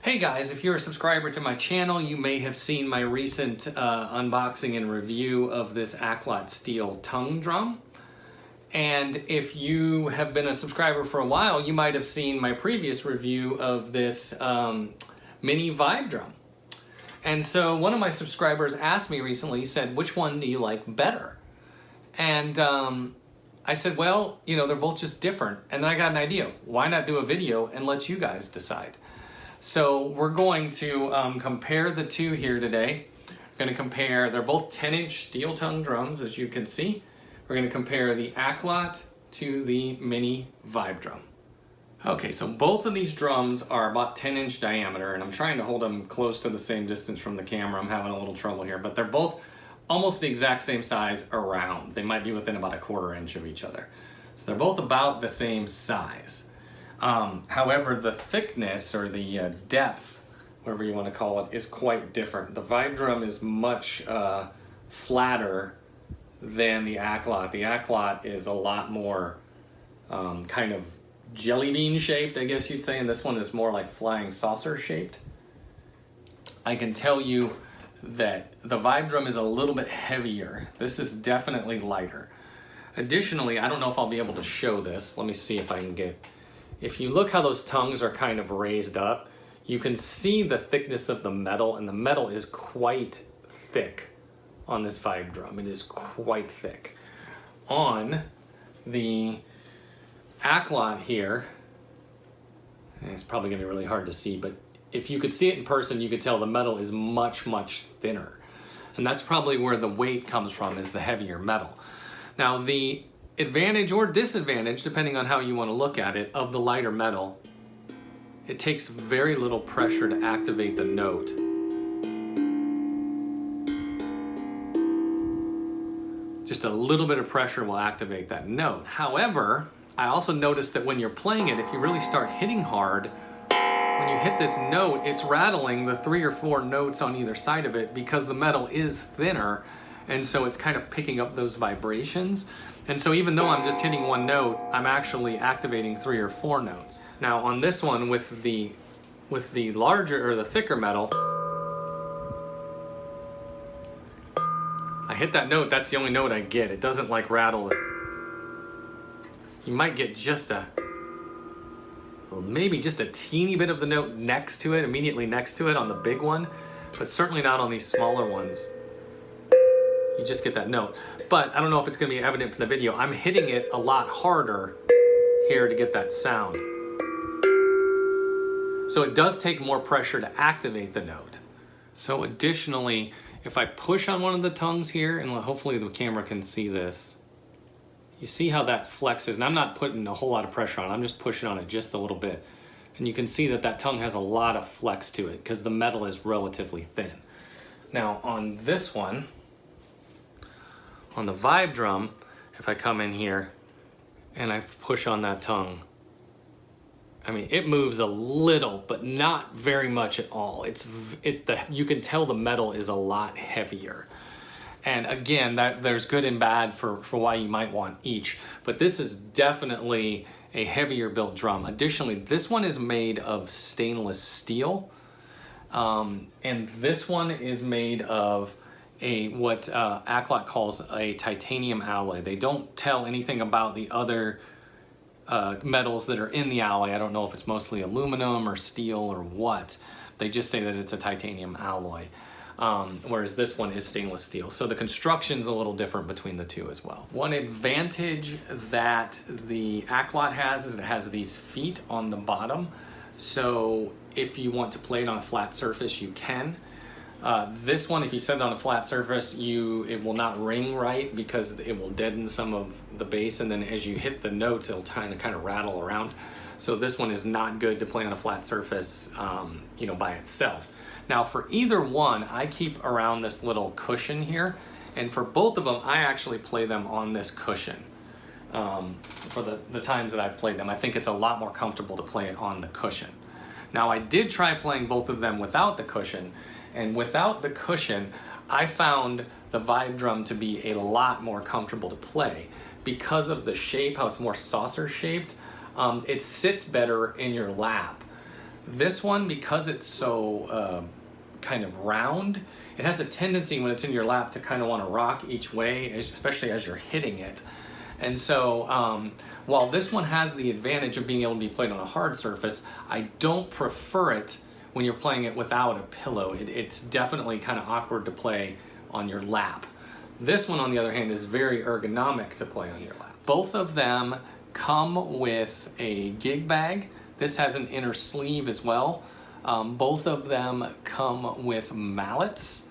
Hey guys, if you're a subscriber to my channel, you may have seen my recent unboxing and review of this Acklot steel tongue drum. And if you have been a subscriber for a while, you might have seen my previous review of this Mini-Vibedrum. And so one of my subscribers asked me recently, he said, which one do you like better? And I said, well, you know, they're both just different. And then I got an idea. Why not do a video and let you guys decide? So we're going to compare the two here today. We're going to compare, they're both 10-inch steel tongue drums, as you can see. We're going to compare the Acklot to the Mini-Vibedrum. Okay, so both of these drums are about 10-inch diameter, and I'm trying to hold them close to the same distance from the camera. I'm having a little trouble here, but they're both almost the exact same size around. They might be within about 1/4 inch of each other. So they're both about the same size. However, the thickness or the depth, whatever you want to call it, is quite different. The Vibedrum is much flatter than the Acklot. The Acklot is a lot more kind of jelly bean shaped, I guess you'd say, and this one is more like flying saucer shaped. I can tell you that the Vibedrum is a little bit heavier. This is definitely lighter. Additionally, I don't know if I'll be able to show this. Let me see if I can get... If you look how those tongues are kind of raised up, you can see the thickness of the metal, and the metal is quite thick on this Vibedrum. It is quite thick. On the Acklot here, and it's probably gonna be really hard to see, but if you could see it in person, you could tell the metal is much, much thinner. And that's probably where the weight comes from, is the heavier metal. Now the advantage or disadvantage, depending on how you want to look at it, of the lighter metal, it takes very little pressure to activate the note. Just a little bit of pressure will activate that note. However, I also noticed that when you're playing it, if you really start hitting hard, when you hit this note, it's rattling the 3 or 4 notes on either side of it because the metal is thinner, and so it's kind of picking up those vibrations. And so even though I'm just hitting one note, I'm actually activating 3 or 4 notes. Now on this one with the larger or the thicker metal, I hit that note, that's the only note I get. It doesn't like rattle it. You might get just maybe just a teeny bit of the note next to it, immediately next to it on the big one, but certainly not on these smaller ones. You just get that note. But I don't know if it's gonna be evident from the video. I'm hitting it a lot harder here to get that sound. So it does take more pressure to activate the note. So additionally, if I push on one of the tongues here, and hopefully the camera can see this, you see how that flexes, and I'm not putting a whole lot of pressure on it, I'm just pushing on it just a little bit. And you can see that that tongue has a lot of flex to it because the metal is relatively thin. Now on this one, on the Vibedrum, if I come in here and I push on that tongue, I mean, it moves a little, but not very much at all. You can tell the metal is a lot heavier. And again, there's good and bad for why you might want each, but this is definitely a heavier built drum. Additionally, this one is made of stainless steel, and this one is made of what Acklot calls a titanium alloy. They don't tell anything about the other metals that are in the alloy. I don't know if it's mostly aluminum or steel or what. They just say that it's a titanium alloy, whereas this one is stainless steel. So the construction's a little different between the two as well. One advantage that the Acklot has is it has these feet on the bottom. So if you want to play it on a flat surface, you can. This one, if you set it on a flat surface, it will not ring right because it will deaden some of the bass, and then as you hit the notes, it'll kind of rattle around. So this one is not good to play on a flat surface, you know, by itself. Now for either one, I keep around this little cushion here, and for both of them, I actually play them on this cushion. For the times that I've played them, I think it's a lot more comfortable to play it on the cushion. Now I did try playing both of them without the cushion, and without the cushion, I found the Vibedrum to be a lot more comfortable to play because of the shape, how it's more saucer shaped. It sits better in your lap. This one, because it's so kind of round, it has a tendency when it's in your lap to kind of want to rock each way, especially as you're hitting it. And so while this one has the advantage of being able to be played on a hard surface, I don't prefer it when you're playing it without a pillow. It's definitely kind of awkward to play on your lap. This one, on the other hand, is very ergonomic to play on your lap. Both of them come with a gig bag. This has an inner sleeve as well. Both of them come with mallets,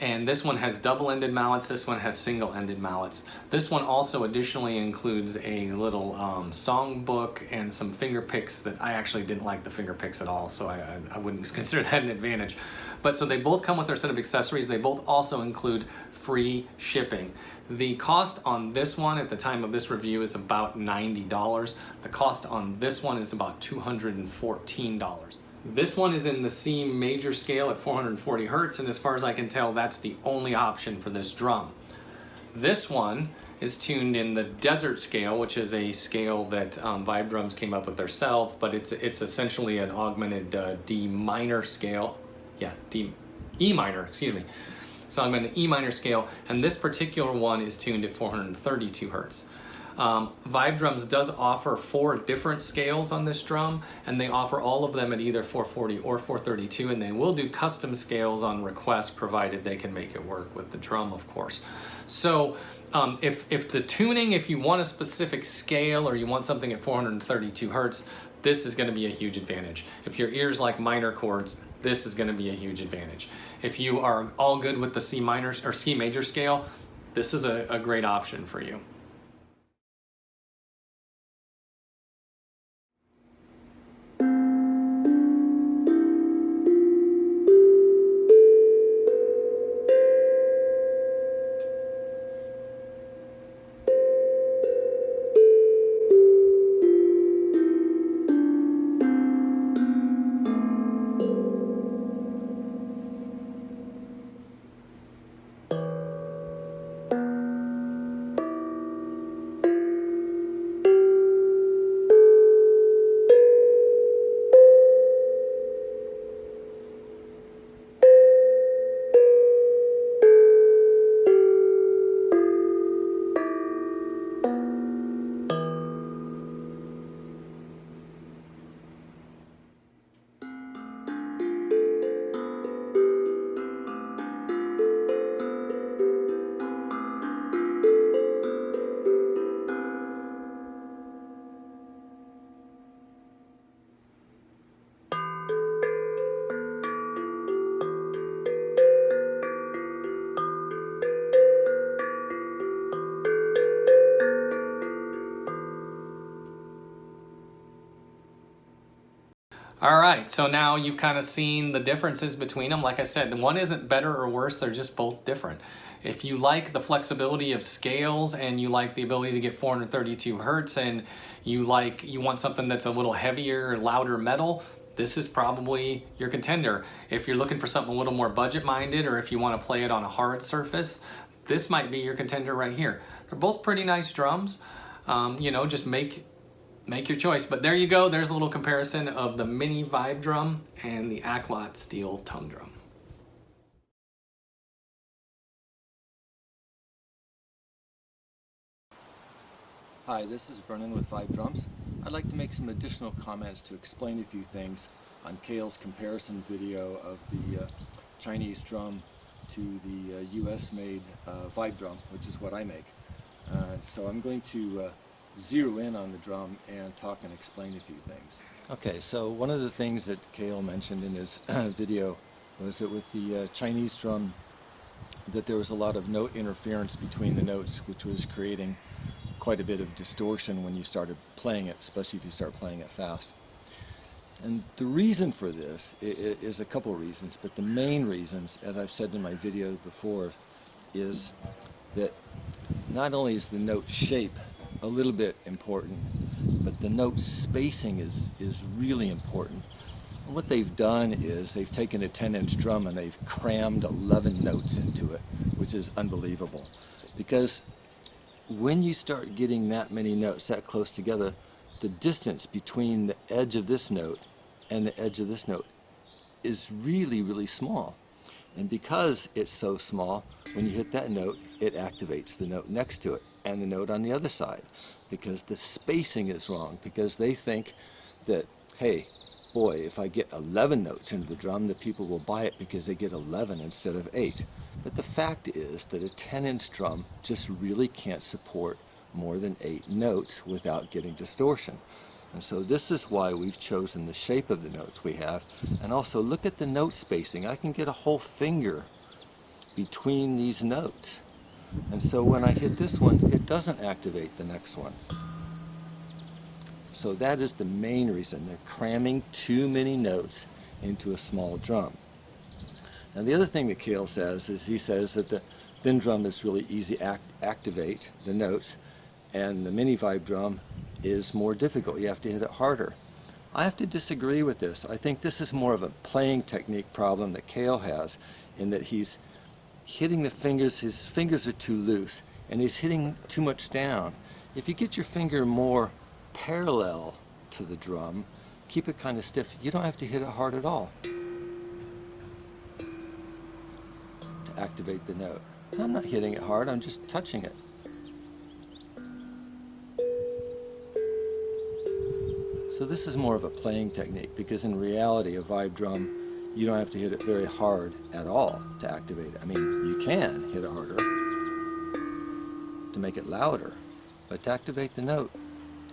and this one has double-ended mallets, this one has single-ended mallets. This one also additionally includes a little song book and some finger picks that I actually didn't like the finger picks at all, so I wouldn't consider that an advantage. But so they both come with their set of accessories. They both also include free shipping. The cost on this one at the time of this review is about $90. The cost on this one is about $214. This one is in the C major scale at 440 Hertz, and as far as I can tell, that's the only option for this drum. This one is tuned in the desert scale, which is a scale that Vibedrums came up with themselves, but it's essentially an augmented D minor scale. Yeah, E minor, excuse me. So I'm in an E minor scale, and this particular one is tuned at 432 Hertz. Vibedrums does offer 4 different scales on this drum, and they offer all of them at either 440 or 432, and they will do custom scales on request, provided they can make it work with the drum, of course. So if the tuning, if you want a specific scale or you want something at 432 Hertz, this is going to be a huge advantage. If your ears like minor chords, this is going to be a huge advantage. If you are all good with the C minor or C major scale, this is a great option for you. All right, so now you've kind of seen the differences between them. Like I said, one isn't better or worse, they're just both different. If you like the flexibility of scales and you like the ability to get 432 Hertz and you want something that's a little heavier, louder metal, this is probably your contender. If you're looking for something a little more budget-minded, or if you want to play it on a hard surface, this might be your contender right here. They're both pretty nice drums. You know, just make your choice. But there you go. There's a little comparison of the Mini-Vibedrum and the Acklot steel tongue drum. Hi, this is Vernon with Vibedrums. I'd like to make some additional comments to explain a few things on Kale's comparison video of the Chinese drum to the US-made Vibedrum, which is what I make. So I'm going to zero in on the drum and talk and explain a few things. Okay, so one of the things that Kale mentioned in his video was that with the Chinese drum that there was a lot of note interference between the notes, which was creating quite a bit of distortion when you started playing it, especially if you start playing it fast. And the reason for this is a couple of reasons, but the main reasons, as I've said in my video before, is that not only is the note shape a little bit important, but the note spacing is really important. And what they've done is they've taken a 10-inch drum and they've crammed 11 notes into it, which is unbelievable. Because when you start getting that many notes that close together, the distance between the edge of this note and the edge of this note is really, really small. And because it's so small, when you hit that note, it activates the note next to it and the note on the other side, because the spacing is wrong, because they think that, hey, boy, if I get 11 notes into the drum, the people will buy it because they get 11 instead of 8. But the fact is that a 10-inch drum just really can't support more than 8 notes without getting distortion. And so this is why we've chosen the shape of the notes we have. And also look at the note spacing. I can get a whole finger between these notes. And so when I hit this one, it doesn't activate the next one. So that is the main reason. They're cramming too many notes into a small drum. Now the other thing that Kale says is he says that the thin drum is really easy to activate the notes, and the Mini-Vibedrum is more difficult. You have to hit it harder. I have to disagree with this. I think this is more of a playing technique problem that Kale has, in that he's hitting the fingers, his fingers are too loose, and he's hitting too much down. If you get your finger more parallel to the drum, keep it kind of stiff, you don't have to hit it hard at all to activate the note. I'm not hitting it hard, I'm just touching it. So this is more of a playing technique, because in reality a vibe drum, you don't have to hit it very hard at all to activate it. I mean, you can hit it harder to make it louder, but to activate the note,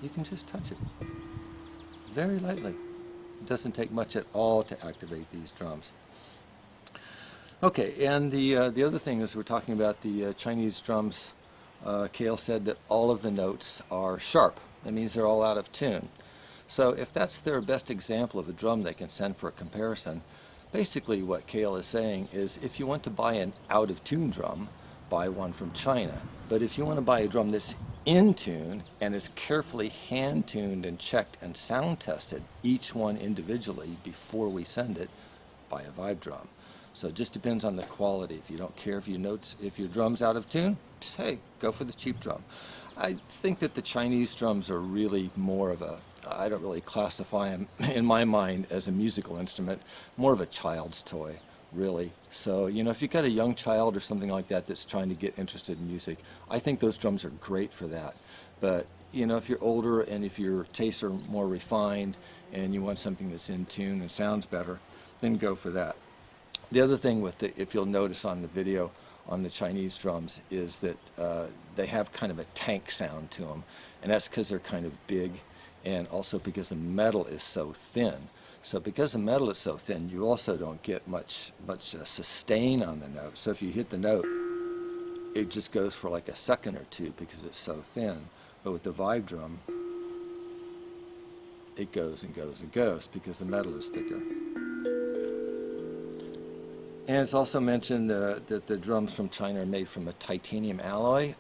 you can just touch it very lightly. It doesn't take much at all to activate these drums. Okay, and the other thing is, we're talking about the Chinese drums. Kale said that all of the notes are sharp. That means they're all out of tune. So if that's their best example of a drum they can send for a comparison, basically what Kale is saying is, if you want to buy an out-of-tune drum, buy one from China. But if you want to buy a drum that's in tune and is carefully hand-tuned and checked and sound-tested, each one individually before we send it, buy a vibe drum. So it just depends on the quality. If you don't care if your drum's out of tune, hey, go for the cheap drum. I think that the Chinese drums are really more of a, I don't really classify them in my mind as a musical instrument, more of a child's toy, really. So, you know, if you've got a young child or something like that that's trying to get interested in music, I think those drums are great for that. But, you know, if you're older and if your tastes are more refined and you want something that's in tune and sounds better, then go for that. The other thing with the, if you'll notice on the video on the Chinese drums, is that they have kind of a tank sound to them, and that's because they're kind of big, and also because the metal is so thin. So because the metal is so thin, you also don't get much sustain on the note. So if you hit the note, it just goes for like a second or two because it's so thin. But with the vibe drum, it goes and goes and goes because the metal is thicker. And it's also mentioned that the drums from China are made from a titanium alloy.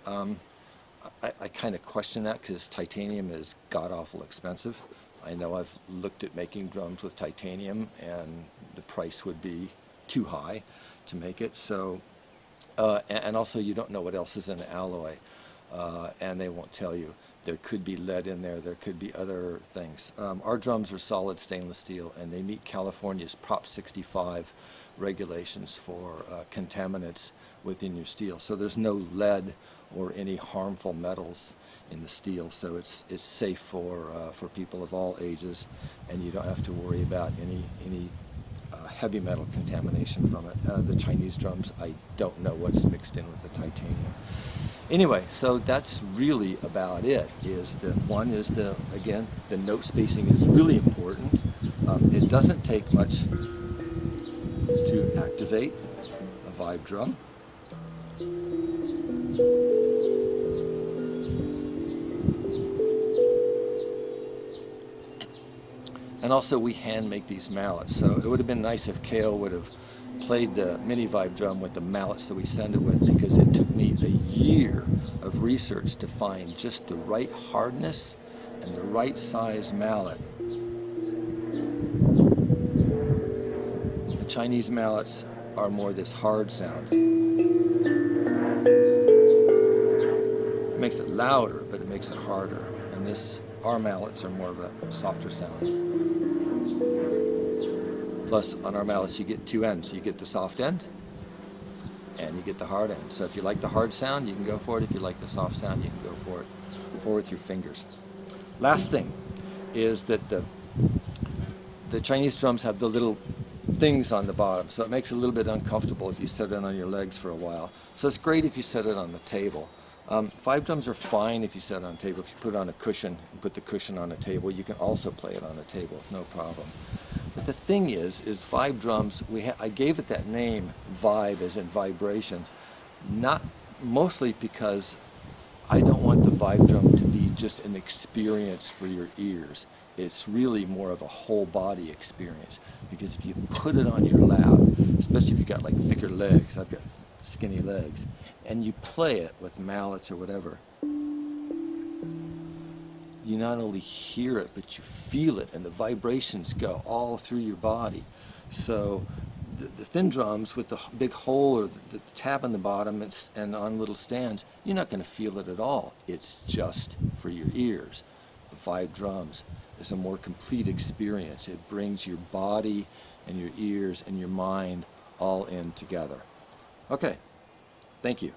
I kind of question that, because titanium is god-awful expensive. I know I've looked at making drums with titanium, and the price would be too high to make it. So, and also you don't know what else is in the alloy, and they won't tell you. There could be lead in there, there could be other things. Our drums are solid stainless steel, and they meet California's Prop 65 regulations for contaminants within your steel. So there's no lead or any harmful metals in the steel, so it's safe for people of all ages, and you don't have to worry about any heavy metal contamination from it. The Chinese drums, I don't know what's mixed in with the titanium. Anyway, so that's really about it. Is that one is again, the note spacing is really important. It doesn't take much to activate a vibe drum. And also we hand make these mallets, so it would have been nice if Kale would have played the Mini-Vibedrum with the mallets that we send it with, because it took me a year of research to find just the right hardness and the right size mallet. The Chinese mallets are more this hard sound. It makes it louder, but it makes it harder. And this our mallets are more of a softer sound. Plus, on our mallets you get two ends. You get the soft end and you get the hard end. So if you like the hard sound, you can go for it. If you like the soft sound, you can go for it, or with your fingers. Last thing is that the Chinese drums have the little things on the bottom, so it makes it a little bit uncomfortable if you set it on your legs for a while. So it's great if you set it on the table. Five drums are fine if you set it on a table. If you put it on a cushion and put the cushion on a table, you can also play it on a table, no problem. But the thing is five drums, I gave it that name, vibe, as in vibration, not mostly because I don't want the vibe drum to be just an experience for your ears. It's really more of a whole body experience, because if you put it on your lap, especially if you've got like thicker legs, I've got skinny legs, and you play it with mallets or whatever, you not only hear it, but you feel it, and the vibrations go all through your body. So the thin drums with the big hole or the tab on the bottom and on little stands, you're not going to feel it at all. It's just for your ears. The five drums is a more complete experience. It brings your body and your ears and your mind all in together. Okay, thank you.